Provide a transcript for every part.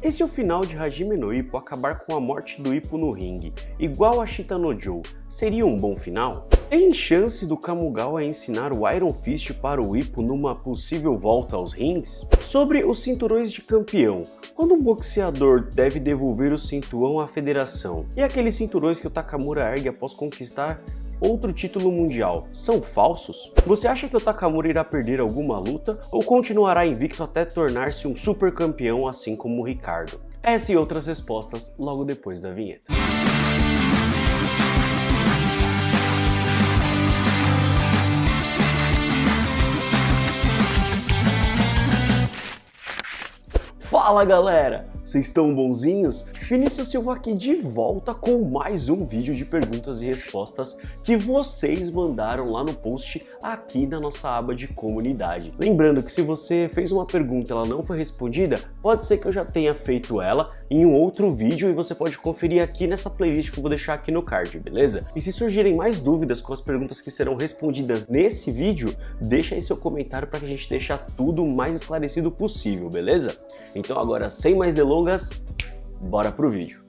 E se o final de Hajime no Ippo acabar com a morte do Ippo no ringue, igual a Shita no Joe, seria um bom final? Tem chance do Kamugawa ensinar o Iron Fist para o Ippo numa possível volta aos rings? Sobre os cinturões de campeão, quando um boxeador deve devolver o cinturão à federação? E aqueles cinturões que o Takamura ergue após conquistar outro título mundial, são falsos? Você acha que o Takamura irá perder alguma luta ou continuará invicto até tornar-se um super campeão assim como o Ricardo? Essa e outras respostas logo depois da vinheta. Fala galera, vocês estão bonzinhos? Vinícius Silva aqui de volta com mais um vídeo de perguntas e respostas que vocês mandaram lá no post aqui na nossa aba de comunidade. Lembrando que se você fez uma pergunta e ela não foi respondida, pode ser que eu já tenha feito ela em um outro vídeo e você pode conferir aqui nessa playlist que eu vou deixar aqui no card, beleza? E se surgirem mais dúvidas com as perguntas que serão respondidas nesse vídeo, deixa aí seu comentário para que a gente deixe tudo o mais esclarecido possível, beleza? Então agora, sem mais delongas, bora pro vídeo.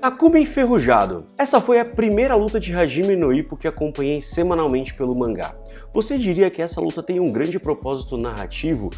Takumi enferrujado. Essa foi a primeira luta de Hajime no Ippo que acompanhei semanalmente pelo mangá. Você diria que essa luta tem um grande propósito narrativo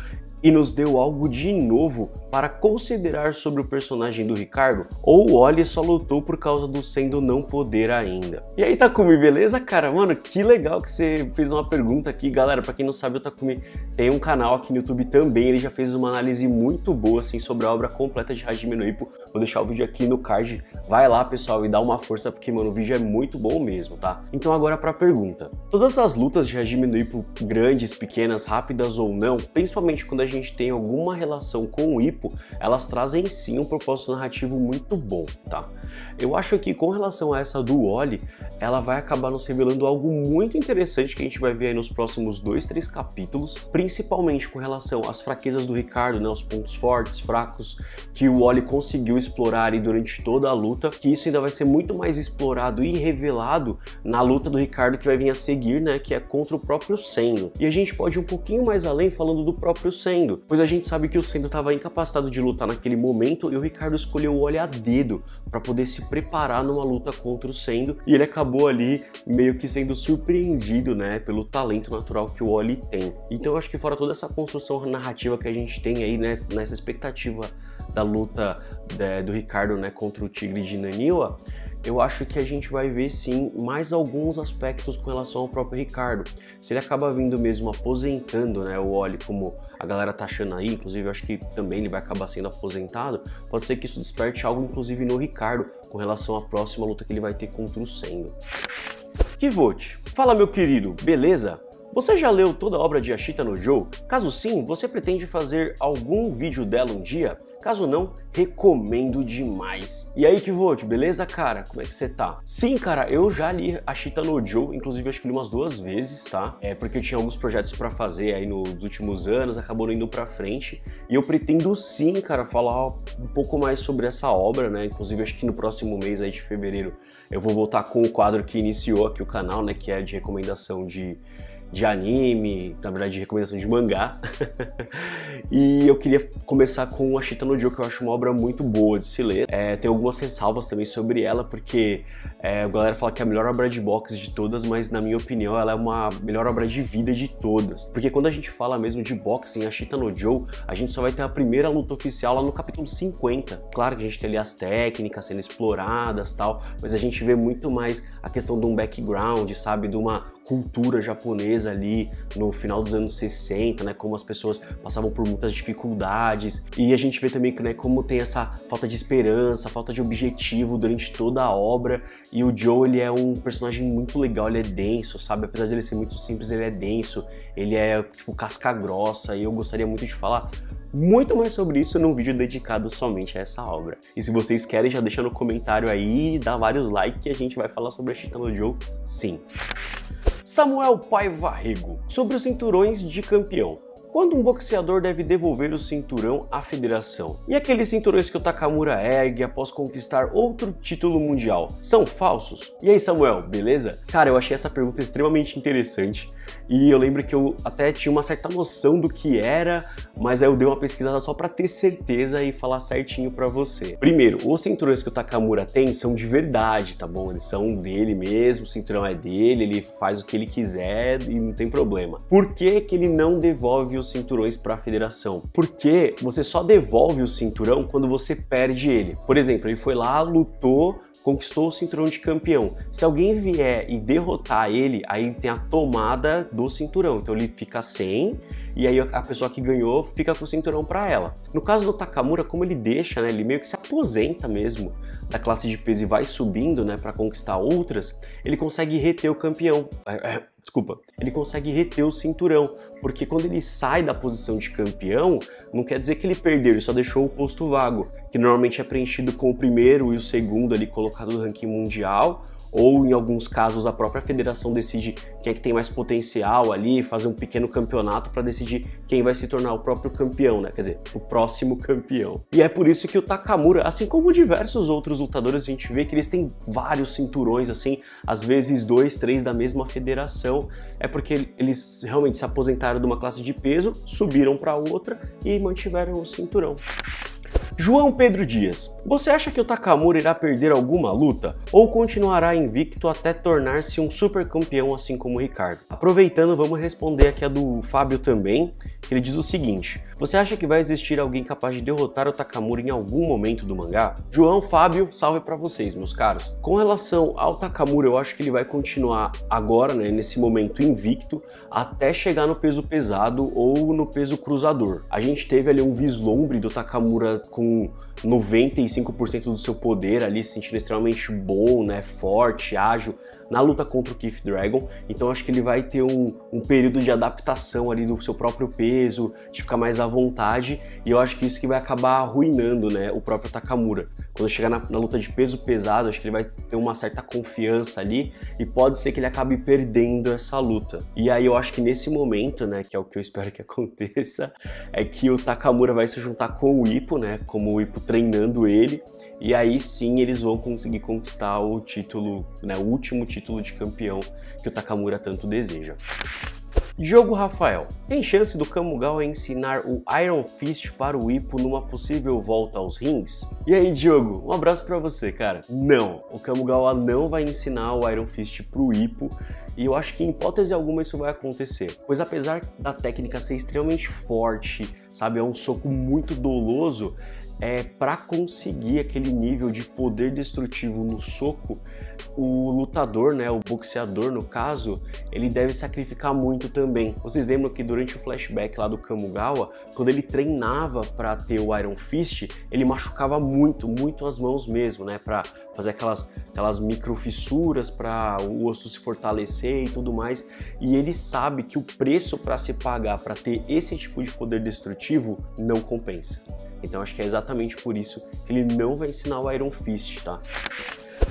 e nos deu algo de novo para considerar sobre o personagem do Ricardo? Ou o Oli só lutou por causa do Sendo não poder ainda? E aí, Takumi, beleza, cara? Mano, que legal que você fez uma pergunta aqui. Galera, pra quem não sabe, o Takumi tem um canal aqui no YouTube também. Ele já fez uma análise muito boa, assim, sobre a obra completa de Hajime no Ippo. Vou deixar o vídeo aqui no card. Vai lá, pessoal, e dá uma força, porque, mano, o vídeo é muito bom mesmo, tá? Então agora pra pergunta. Todas as lutas de Hajime no Ippo, grandes, pequenas, rápidas ou não, principalmente quando a gente tem alguma relação com o Ippo, elas trazem sim um propósito narrativo muito bom, tá? Eu acho que com relação a essa do Oli, ela vai acabar nos revelando algo muito interessante que a gente vai ver aí nos próximos 2, 3 capítulos, principalmente com relação às fraquezas do Ricardo, né, os pontos fortes, fracos, que o Oli conseguiu explorar aí durante toda a luta, que isso ainda vai ser muito mais explorado e revelado na luta do Ricardo que vai vir a seguir, né, que é contra o próprio Sendo. E a gente pode ir um pouquinho mais além falando do próprio Sendo, pois a gente sabe que o Sendo estava incapacitado de lutar naquele momento e o Ricardo escolheu o Oli a dedo para poder se preparar numa luta contra o Sendo, e ele acabou ali meio que sendo surpreendido, né, pelo talento natural que o Oli tem. Então eu acho que fora toda essa construção narrativa que a gente tem aí nessa expectativa da luta do Ricardo, né, contra o Tigre de Naniwa, eu acho que a gente vai ver sim mais alguns aspectos com relação ao próprio Ricardo. Se ele acaba vindo mesmo aposentando, né, o Oli, como a galera tá achando aí, inclusive eu acho que também ele vai acabar sendo aposentado, pode ser que isso desperte algo inclusive no Ricardo com relação à próxima luta que ele vai ter contra o Sendo. Kivote, fala meu querido, beleza? Você já leu toda a obra de Ashita no Joe? Caso sim, você pretende fazer algum vídeo dela um dia? Caso não, recomendo demais. E aí, Kivote, beleza, cara? Como é que você tá? Sim, cara, eu já li Ashita no Joe, inclusive acho que li umas 2 vezes, tá? Porque eu tinha alguns projetos pra fazer aí nos últimos anos, acabou não indo pra frente. E eu pretendo sim, cara, falar um pouco mais sobre essa obra, né? Inclusive acho que no próximo mês aí de fevereiro eu vou voltar com o quadro que iniciou aqui o canal, né? Que é de recomendação de anime, na verdade de recomendação de mangá. E eu queria começar com Ashita no Joe, que eu acho uma obra muito boa de se ler. Tem algumas ressalvas também sobre ela, porque a galera fala que é a melhor obra de boxe de todas, mas na minha opinião ela é uma melhor obra de vida de todas. Porque quando a gente fala mesmo de boxe em Ashita no Joe, a gente só vai ter a primeira luta oficial lá no capítulo 50. Claro que a gente tem ali as técnicas sendo exploradas e tal, mas a gente vê muito mais a questão de um background, sabe, de uma cultura japonesa ali no final dos anos 60, né, como as pessoas passavam por muitas dificuldades, e a gente vê também que, né, como tem essa falta de esperança, falta de objetivo durante toda a obra. E o Joe, ele é um personagem muito legal, ele é denso, sabe, apesar de ele ser muito simples, ele é denso, ele é tipo casca grossa, e eu gostaria muito de falar muito mais sobre isso num vídeo dedicado somente a essa obra. E se vocês querem, já deixa no comentário aí, dá vários likes que a gente vai falar sobre Ashita no Joe, sim. Samuel Paiva Rego, sobre os cinturões de campeão. Quando um boxeador deve devolver o cinturão à federação? E aqueles cinturões que o Takamura ergue após conquistar outro título mundial, são falsos? E aí, Samuel, beleza? Cara, eu achei essa pergunta extremamente interessante e eu lembro que eu até tinha uma certa noção do que era, mas aí eu dei uma pesquisada só pra ter certeza e falar certinho pra você. Primeiro, os cinturões que o Takamura tem são de verdade, tá bom? Eles são dele mesmo, o cinturão é dele, ele faz o que ele quiser e não tem problema. Por que que ele não devolve os cinturões pra federação? Porque você só devolve o cinturão quando você perde ele. Por exemplo, ele foi lá, lutou, conquistou o cinturão de campeão. Se alguém vier e derrotar ele, aí tem a tomada do cinturão. Então ele fica sem e aí a pessoa que ganhou fica com o cinturão para ela. No caso do Takamura, como ele deixa, né, ele meio que se aposenta mesmo da classe de peso e vai subindo, né, para conquistar outras, ele consegue reter o campeão. Desculpa, ele consegue reter o cinturão, porque quando ele sai da posição de campeão, não quer dizer que ele perdeu, ele só deixou o posto vago, que normalmente é preenchido com o primeiro e o segundo ali colocado no ranking mundial, ou em alguns casos a própria federação decide quem é que tem mais potencial ali, fazer um pequeno campeonato para decidir quem vai se tornar o próprio campeão, né? Quer dizer, o próximo campeão. E é por isso que o Takamura, assim como diversos outros lutadores, a gente vê que eles têm vários cinturões, assim, às vezes 2, 3 da mesma federação. É porque eles realmente se aposentaram de uma classe de peso, subiram para outra e mantiveram o cinturão. João Pedro Dias, você acha que o Takamura irá perder alguma luta ou continuará invicto até tornar-se um super campeão assim como o Ricardo? Aproveitando, vamos responder aqui a do Fábio também, que ele diz o seguinte: você acha que vai existir alguém capaz de derrotar o Takamura em algum momento do mangá? João, Fábio, salve pra vocês, meus caros. Com relação ao Takamura, eu acho que ele vai continuar agora, né, nesse momento invicto, até chegar no peso pesado ou no peso cruzador. A gente teve ali um vislumbre do Takamura com 95% do seu poder ali, se sentindo extremamente bom, né, forte, ágil, na luta contra o Keith Dragon. Então acho que ele vai ter um período de adaptação ali do seu próprio peso, de ficar mais à vontade, e eu acho que isso que vai acabar arruinando, né, o próprio Takamura. Quando chegar na luta de peso pesado, acho que ele vai ter uma certa confiança ali e pode ser que ele acabe perdendo essa luta. E aí eu acho que nesse momento, né, que é o que eu espero que aconteça, é que o Takamura vai se juntar com o Ippo, né, como o Ippo treinando ele, e aí sim eles vão conseguir conquistar o título, né, o último título de campeão que o Takamura tanto deseja. Diogo Rafael, tem chance do Kamugawa ensinar o Iron Fist para o Ippo numa possível volta aos rings? E aí, Diogo, um abraço pra você, cara. Não, o Kamugawa não vai ensinar o Iron Fist pro Ippo, e eu acho que em hipótese alguma isso vai acontecer, pois apesar da técnica ser extremamente forte, sabe, é um soco muito doloso, para conseguir aquele nível de poder destrutivo no soco, o lutador, né, o boxeador no caso, ele deve sacrificar muito também. Vocês lembram que durante o flashback lá do Kamugawa, quando ele treinava para ter o Iron Fist, ele machucava muito as mãos mesmo, né, para fazer aquelas micro fissuras para o osso se fortalecer e tudo mais. E ele sabe que o preço para se pagar para ter esse tipo de poder destrutivo não compensa. Então acho que é exatamente por isso que ele não vai ensinar o Iron Fist, tá?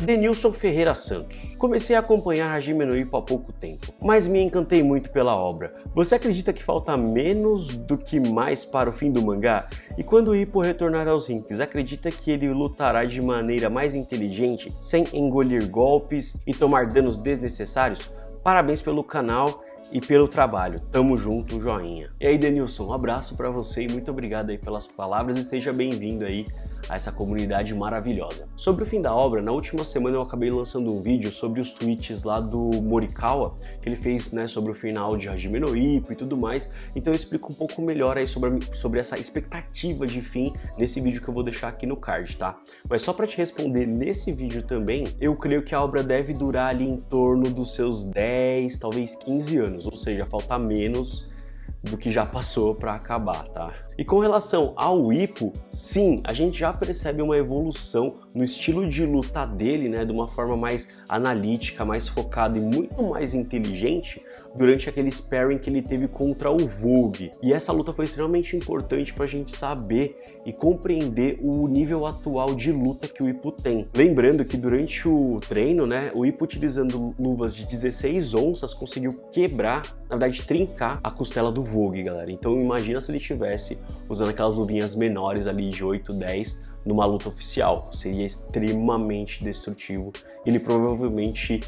Denilson Ferreira Santos. Comecei a acompanhar Hajime no Ippo há pouco tempo, mas me encantei muito pela obra. Você acredita que falta menos do que mais para o fim do mangá? E quando o Ippo retornar aos rings, acredita que ele lutará de maneira mais inteligente, sem engolir golpes e tomar danos desnecessários? Parabéns pelo canal e pelo trabalho. Tamo junto, joinha. E aí, Denilson, um abraço pra você e muito obrigado aí pelas palavras e seja bem-vindo aí a essa comunidade maravilhosa. Sobre o fim da obra, na última semana eu acabei lançando um vídeo sobre os tweets lá do Morikawa, que ele fez, né, sobre o final de Hajime no Ippo e tudo mais, então eu explico um pouco melhor aí sobre essa expectativa de fim nesse vídeo que eu vou deixar aqui no card, tá? Mas só pra te responder nesse vídeo também, eu creio que a obra deve durar ali em torno dos seus 10, talvez 15 anos, ou seja, falta menos do que já passou para acabar, tá? E com relação ao Ippo, sim, a gente já percebe uma evolução no estilo de luta dele, né, de uma forma mais analítica, mais focada e muito mais inteligente durante aquele sparring que ele teve contra o Vogue. E essa luta foi extremamente importante para a gente saber e compreender o nível atual de luta que o Ippo tem. Lembrando que durante o treino, né, o Ippo, utilizando luvas de 16 onças, conseguiu quebrar, na verdade trincar a costela do Vogue, galera. Então imagina se ele tivesse usando aquelas luvinhas menores ali de 8, 10 numa luta oficial. Seria extremamente destrutivo. Ele provavelmente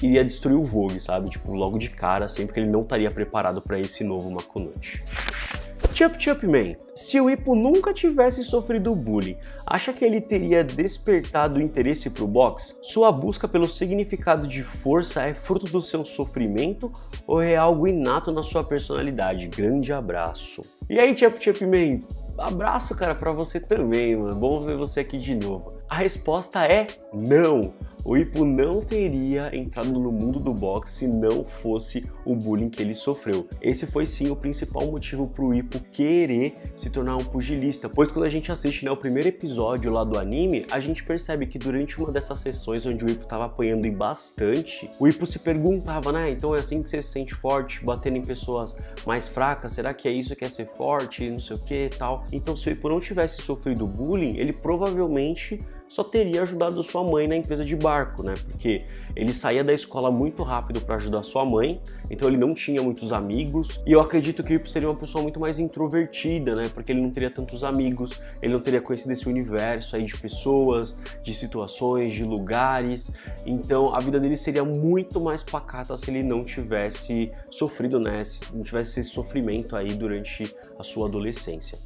iria destruir o Vogue, sabe? Tipo, logo de cara, sempre que ele não estaria preparado para esse novo Makunuchi. Chup Man, se o Ippo nunca tivesse sofrido bullying, acha que ele teria despertado interesse pro boxe? Sua busca pelo significado de força é fruto do seu sofrimento ou é algo inato na sua personalidade? Grande abraço. E aí, Chup Man, abraço, cara, pra você também, mano. Bom ver você aqui de novo. A resposta é não. O Ippo não teria entrado no mundo do boxe se não fosse o bullying que ele sofreu. Esse foi sim o principal motivo para o Ippo querer se tornar um pugilista, pois quando a gente assiste, né, o primeiro episódio lá do anime, a gente percebe que durante uma dessas sessões onde o Ippo estava apanhando bastante, o Ippo se perguntava, né, então é assim que você se sente forte, batendo em pessoas mais fracas, será que é isso que é ser forte, não sei o que e tal. Então se o Ippo não tivesse sofrido bullying, ele provavelmente só teria ajudado sua mãe na empresa de barco, né? Porque ele saía da escola muito rápido para ajudar sua mãe, então ele não tinha muitos amigos. E eu acredito que o Ippo seria uma pessoa muito mais introvertida, né? Porque ele não teria tantos amigos, ele não teria conhecido esse universo aí de pessoas, de situações, de lugares. Então a vida dele seria muito mais pacata se ele não tivesse sofrido, né? Se não tivesse esse sofrimento aí durante a sua adolescência.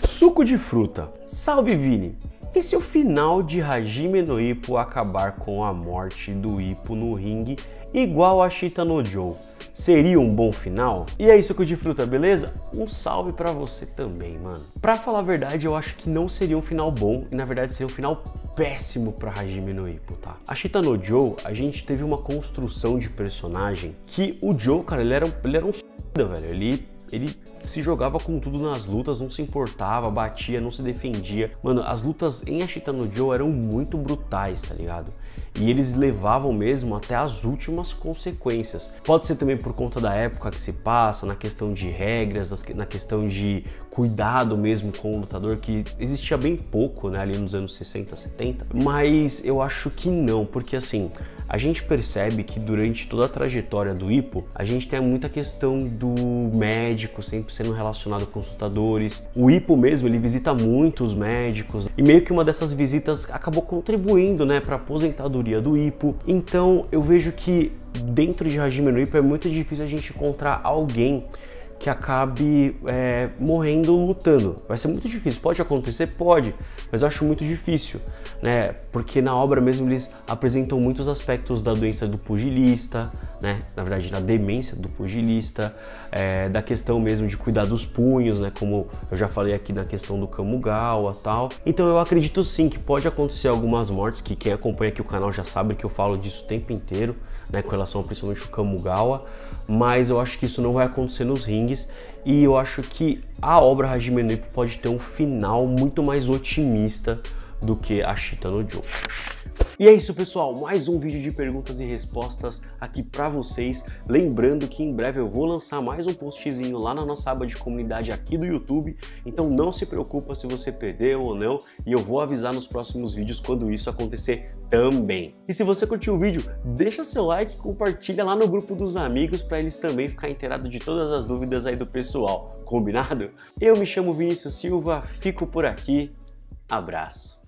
Suco de fruta. Salve, Vini! E se o final de Hajime no Ippo acabar com a morte do Ippo no ringue igual a Shita no Joe? Seria um bom final? E é isso, suco de fruta, beleza? Um salve pra você também, mano. Pra falar a verdade, eu acho que não seria um final bom e na verdade seria um final péssimo pra Hajime no Ippo, tá? A Shita no Joe, a gente teve uma construção de personagem que o Joe, cara, ele era um velho. Ele se jogava com tudo nas lutas, não se importava, batia, não se defendia. Mano, as lutas em Ashita no Joe eram muito brutais, tá ligado? E eles levavam mesmo até as últimas consequências. Pode ser também por conta da época que se passa, na questão de regras, na questão de cuidado mesmo com o lutador, que existia bem pouco, né, ali nos anos 60, 70. Mas eu acho que não, porque assim, a gente percebe que durante toda a trajetória do Ippo, a gente tem muita questão do médico sempre sendo relacionado com os lutadores. O Ippo mesmo, ele visita muitos médicos e meio que uma dessas visitas acabou contribuindo, né, para a aposentadoria do Ippo. Então eu vejo que dentro de Hajime no Ippo é muito difícil a gente encontrar alguém que acabe morrendo lutando. Vai ser muito difícil. Pode acontecer? Pode, mas eu acho muito difícil, né? Porque na obra mesmo eles apresentam muitos aspectos da doença do pugilista, né? Na verdade, da demência do pugilista, da questão mesmo de cuidar dos punhos, né? Como eu já falei aqui na questão do Kamugawa e tal. Então eu acredito sim que pode acontecer algumas mortes, que quem acompanha aqui o canal já sabe que eu falo disso o tempo inteiro, né? Com relação principalmente ao Kamugawa, mas eu acho que isso não vai acontecer nos ringues e eu acho que a obra Hajime no Ippo pode ter um final muito mais otimista do que a Shita no Joe. E é isso, pessoal, mais um vídeo de perguntas e respostas aqui pra vocês. Lembrando que em breve eu vou lançar mais um postzinho lá na nossa aba de comunidade aqui do YouTube, então não se preocupa se você perdeu ou não, e eu vou avisar nos próximos vídeos quando isso acontecer também. E se você curtiu o vídeo, deixa seu like e compartilha lá no grupo dos amigos para eles também ficarem inteirados de todas as dúvidas aí do pessoal, combinado? Eu me chamo Vinícius Silva, fico por aqui, abraço.